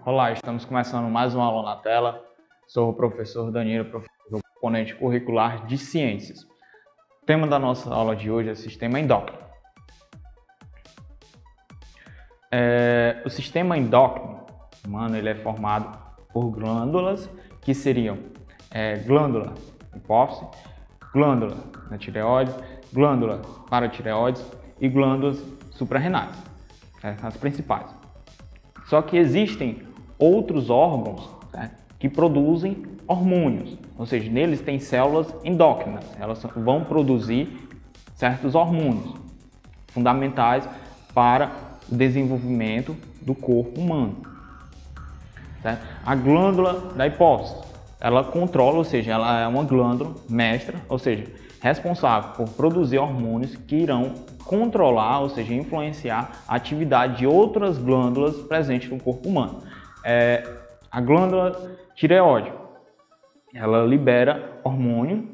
Olá, estamos começando mais uma aula na tela. Sou o professor Danilo, professor do componente curricular de Ciências. O tema da nossa aula de hoje é sistema endócrino. O sistema endócrino humano ele é formado por glândulas que seriam glândula hipófise, glândula na tireoide, glândula paratireoide e glândulas suprarrenais, as principais. Só que existem outros órgãos que produzem hormônios, ou seja, neles tem células endócrinas, elas vão produzir certos hormônios fundamentais para o desenvolvimento do corpo humano. Certo? A glândula da hipófise, ela controla, ou seja, ela é uma glândula mestra, ou seja, responsável por produzir hormônios que irão controlar, ou seja, influenciar a atividade de outras glândulas presentes no corpo humano. A glândula tireoide, ela libera hormônio,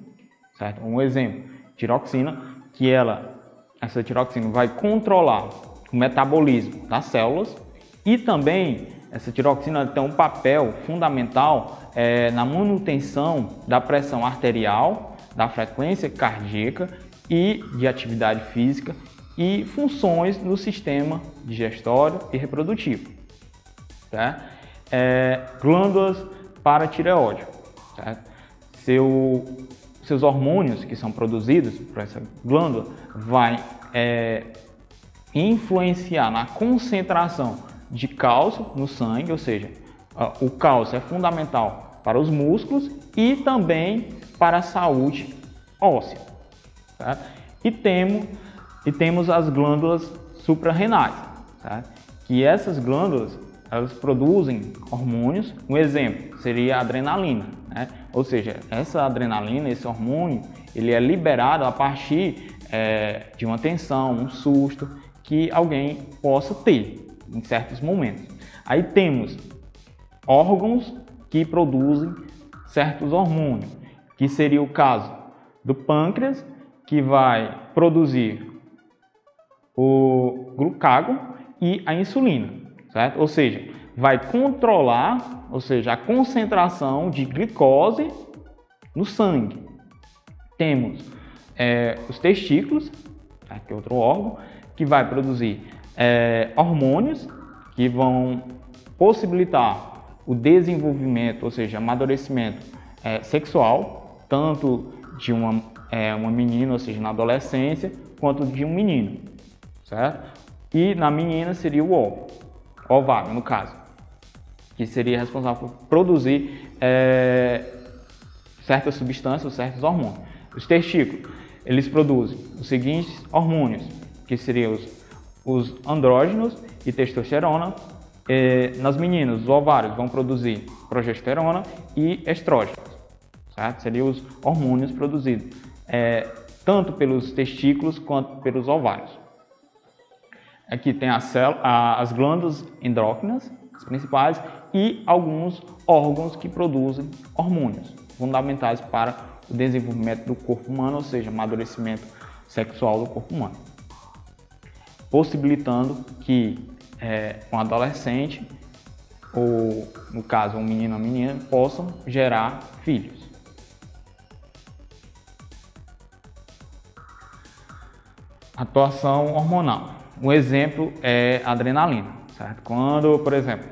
certo? Um exemplo, tiroxina, que essa tiroxina vai controlar o metabolismo das células e também essa tiroxina tem um papel fundamental na manutenção da pressão arterial, da frequência cardíaca e de atividade física e funções no sistema digestório e reprodutivo. Tá? Glândulas paratireoide. Tá? Seus hormônios que são produzidos por essa glândula vai influenciar na concentração de cálcio no sangue, ou seja, o cálcio é fundamental para os músculos e também para a saúde óssea. Tá? E temos as glândulas suprarrenais, tá? Que essas glândulas elas produzem hormônios. Um exemplo seria a adrenalina, né? Ou seja, essa adrenalina, esse hormônio, ele é liberado a partir de uma tensão, um susto que alguém possa ter em certos momentos. Aí temos órgãos que produzem certos hormônios, que seria o caso do pâncreas, que vai produzir o glucágon e a insulina, certo? Ou seja, vai controlar, ou seja, a concentração de glicose no sangue. Temos os testículos, que é outro órgão, que vai produzir hormônios que vão possibilitar o desenvolvimento, ou seja, amadurecimento sexual, tanto de uma menina, ou seja, na adolescência, quanto de um menino, certo? E na menina seria o ovário, no caso, que seria responsável por produzir certas substâncias, certos hormônios. Os testículos, eles produzem os seguintes hormônios, que seriam os andrógenos e testosterona. Nas meninas, os ovários vão produzir progesterona e estrógenos, certo? Seriam os hormônios produzidos tanto pelos testículos quanto pelos ovários. Aqui tem as glândulas endócrinas, as principais, e alguns órgãos que produzem hormônios fundamentais para o desenvolvimento do corpo humano, ou seja, amadurecimento sexual do corpo humano, possibilitando que um adolescente, ou no caso um menino ou uma menina, possam gerar filhos. Atuação hormonal. Um exemplo é a adrenalina, certo? Quando, por exemplo,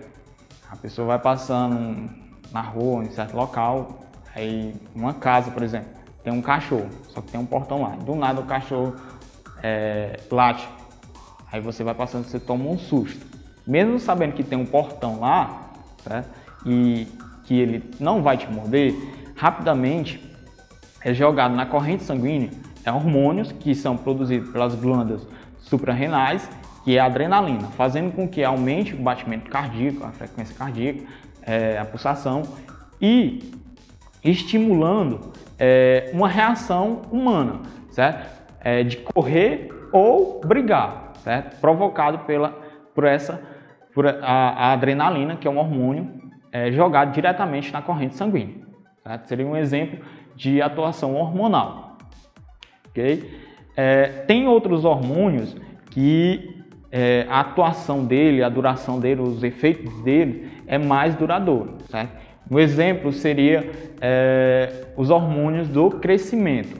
a pessoa vai passando na rua, em certo local, aí uma casa, por exemplo, tem um cachorro, só que tem um portão lá. Do nada o cachorro late. Aí você vai passando, você toma um susto. Mesmo sabendo que tem um portão lá, certo? E que ele não vai te morder, rapidamente é jogado na corrente sanguínea hormônios que são produzidos pelas glândulas suprarrenais, que é a adrenalina, fazendo com que aumente o batimento cardíaco, a frequência cardíaca, a pulsação e estimulando uma reação humana, certo? De correr ou brigar, certo? Provocado por a adrenalina, que é um hormônio jogado diretamente na corrente sanguínea, certo? Seria um exemplo de atuação hormonal. Okay? Tem outros hormônios que a atuação dele, a duração dele, os efeitos dele é mais duradouro, certo? Um exemplo seria os hormônios do crescimento,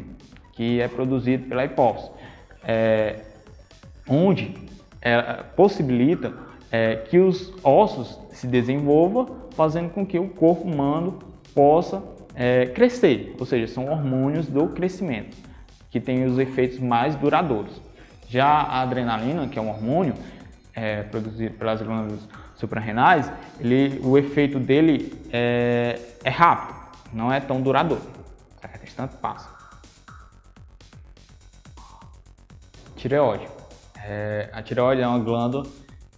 que é produzido pela hipófise, onde possibilita que os ossos se desenvolvam, fazendo com que o corpo humano possa crescer, ou seja, são hormônios do crescimento, que têm os efeitos mais duradouros. Já a adrenalina, que é um hormônio produzido pelas glândulas suprarrenais, o efeito dele é rápido, não é tão duradouro, certo? Instante passa. Tireoide. A tireoide é uma glândula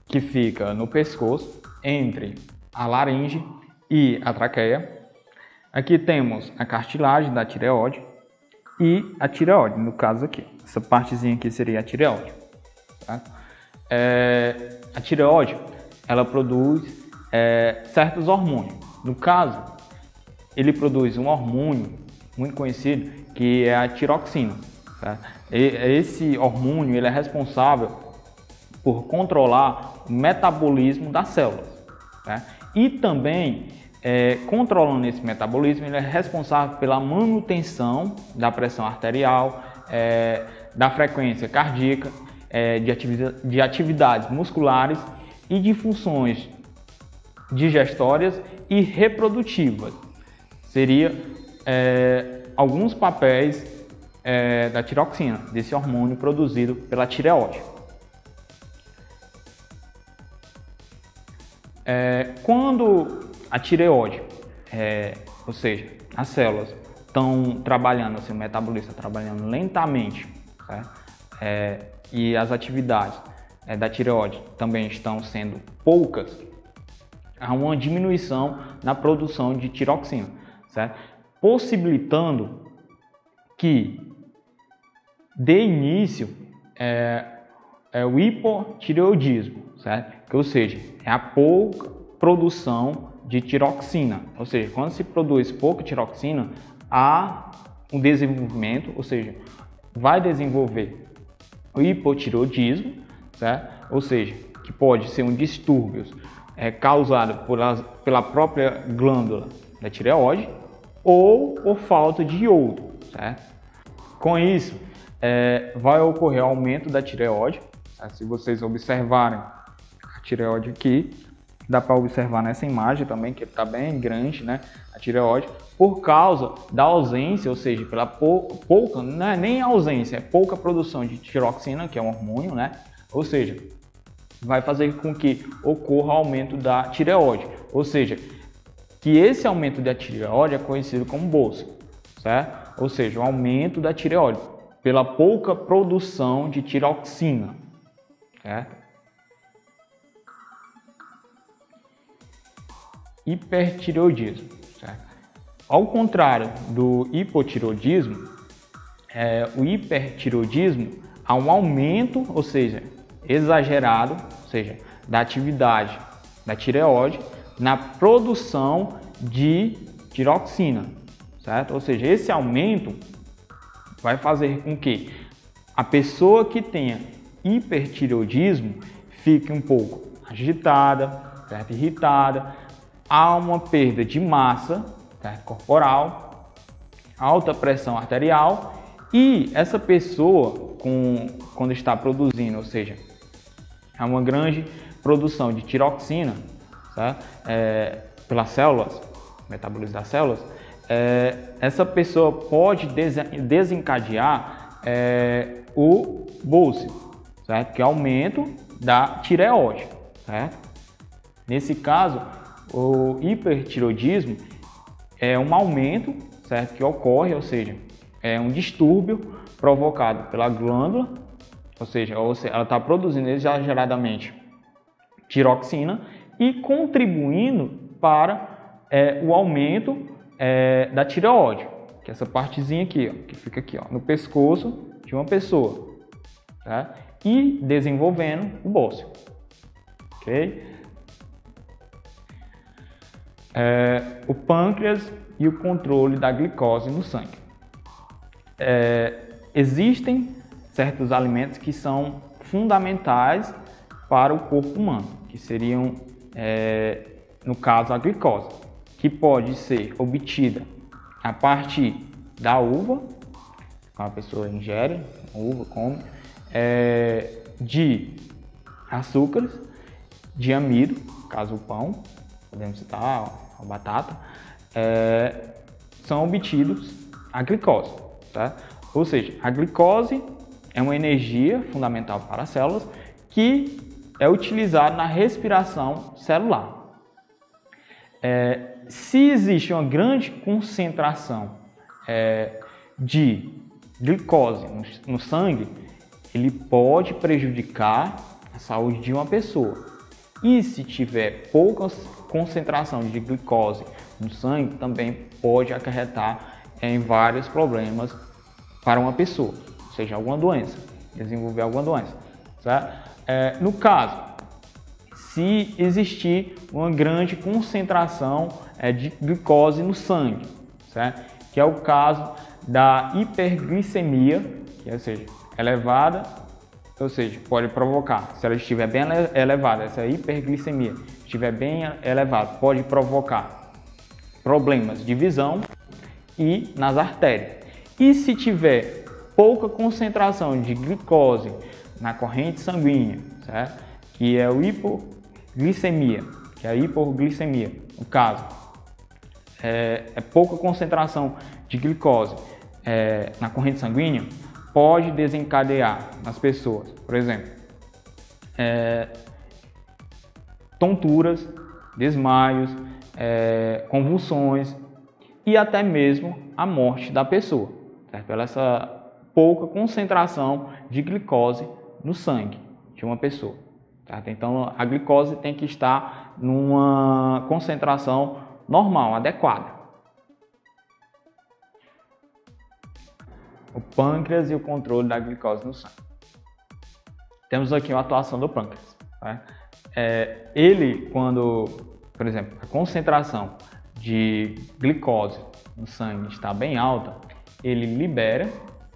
que fica no pescoço, entre a laringe e a traqueia. Aqui temos a cartilagem da tireoide e a tireoide, no caso aqui. Essa partezinha aqui seria a tireoide. Tá? A tireoide, ela produz certos hormônios. No caso, ele produz um hormônio muito conhecido, que é a tiroxina. Tá? Esse hormônio ele é responsável por controlar o metabolismo das células. Tá? E também, controlando esse metabolismo, ele é responsável pela manutenção da pressão arterial, da frequência cardíaca, de atividades musculares e de funções digestórias e reprodutivas. Seria alguns papéis da tiroxina, desse hormônio produzido pela tireoide. Quando a tireoide, ou seja, as células estão trabalhando, assim, o metabolismo está trabalhando lentamente, certo? E as atividades da tireoide também estão sendo poucas, há uma diminuição na produção de tiroxina, certo? Possibilitando que dê início o hipotireoidismo, certo? Ou seja, é a pouca produção de tiroxina, ou seja, quando se produz pouca tiroxina, há um desenvolvimento, ou seja, vai desenvolver o hipotireoidismo, certo? Ou seja, que pode ser um distúrbio causado pela própria glândula da tireoide ou por falta de iodo, certo? Com isso, vai ocorrer aumento da tireoide. Se vocês observarem a tireoide aqui, dá para observar nessa imagem também que está bem grande, né? A tireoide, por causa da ausência, ou seja, pela pouca, não é nem ausência, é pouca produção de tiroxina, que é um hormônio, né? Ou seja, vai fazer com que ocorra aumento da tireoide, ou seja, que esse aumento da tireoide é conhecido como bolsa, certo? Ou seja, o aumento da tireoide pela pouca produção de tiroxina, certo? Hipertireoidismo, certo? Ao contrário do hipotireoidismo, o hipertireoidismo há um aumento, ou seja, exagerado, ou seja, da atividade da tireoide na produção de tiroxina, certo? Ou seja, esse aumento vai fazer com que a pessoa que tenha hipertireoidismo fique um pouco agitada, certo? Irritada, há uma perda de massa, certo? Corporal, alta pressão arterial, e essa pessoa, quando está produzindo, ou seja, há uma grande produção de tiroxina, certo? Pelas células, metabolismo das células, essa pessoa pode desencadear o BOLSE, certo? Que é aumento da tireoide, certo? Nesse caso, o hipertireoidismo é um aumento, certo? Que ocorre, ou seja, é um distúrbio provocado pela glândula, ou seja, ela está produzindo exageradamente tiroxina e contribuindo para o aumento da tireoide, que é essa partezinha aqui, ó, que fica aqui, ó, no pescoço de uma pessoa, tá? E desenvolvendo o bócio, ok? O pâncreas e o controle da glicose no sangue. Existem certos alimentos que são fundamentais, para o corpo humano, que seriam, no caso, a glicose, que pode ser obtida a partir da uva, a pessoa ingere a uva, come, de açúcares, de amido, no caso o pão, podemos citar a batata, são obtidos a glicose, tá? Ou seja, a glicose é uma energia fundamental para as células que é utilizada na respiração celular. Se existe uma grande concentração de glicose no sangue, ele pode prejudicar a saúde de uma pessoa. E se tiver pouca concentração de glicose no sangue, também pode acarretar em vários problemas para uma pessoa, ou seja, alguma doença, desenvolver alguma doença. Certo? No caso, se existir uma grande concentração de glicose no sangue, certo? Que é o caso da hiperglicemia, que ou seja, elevada, ou seja, pode provocar, se ela estiver bem elevada, essa hiperglicemia estiver bem elevada, pode provocar problemas de visão e nas artérias. E se tiver pouca concentração de glicose na corrente sanguínea, certo? Que é o hipoglicemia, que é a hipoglicemia, no caso, é pouca concentração de glicose na corrente sanguínea, pode desencadear nas pessoas, por exemplo, tonturas, desmaios, convulsões e até mesmo a morte da pessoa, certo? Pela essa pouca concentração de glicose no sangue de uma pessoa. Certo? Então, a glicose tem que estar numa concentração normal, adequada. O pâncreas e o controle da glicose no sangue. Temos aqui a atuação do pâncreas. Tá? Ele, quando, por exemplo, a concentração de glicose no sangue está bem alta, ele libera,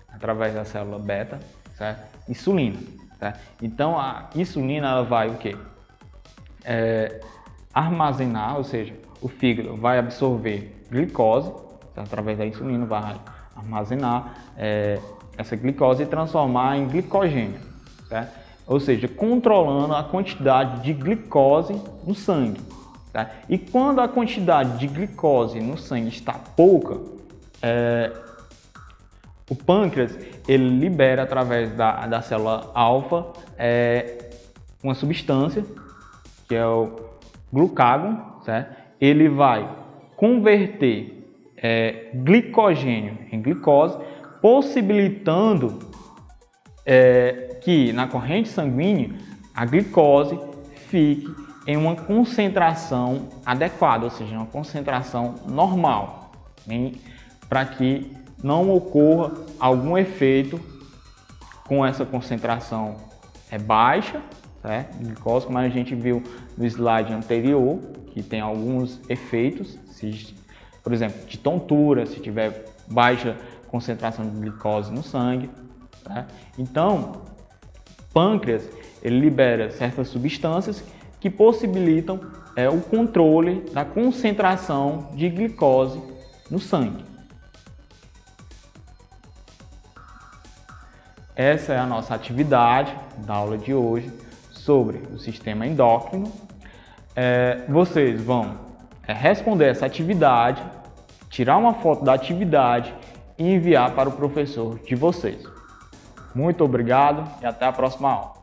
através da célula beta, certo? Insulina. Certo? Então, a insulina ela vai o quê? Armazenar, ou seja, o fígado vai absorver glicose, certo? Através da insulina vai armazenar essa glicose e transformar em glicogênio, certo? Ou seja, controlando a quantidade de glicose no sangue. Certo? E quando a quantidade de glicose no sangue está pouca, o pâncreas ele libera através da célula alfa uma substância que é o glucágon, certo? Ele vai converter glicogênio em glicose, possibilitando que na corrente sanguínea a glicose fique em uma concentração adequada, ou seja, uma concentração normal, para que não ocorra algum efeito com essa concentração baixa, certo? De glicose, como a gente viu no slide anterior, que tem alguns efeitos, por exemplo, de tontura, se tiver baixa concentração de glicose no sangue. Certo? Então, o pâncreas ele libera certas substâncias que possibilitam o controle da concentração de glicose no sangue. Essa é a nossa atividade da aula de hoje sobre o sistema endócrino. Vocês vão responder essa atividade, tirar uma foto da atividade e enviar para o professor de vocês. Muito obrigado e até a próxima aula.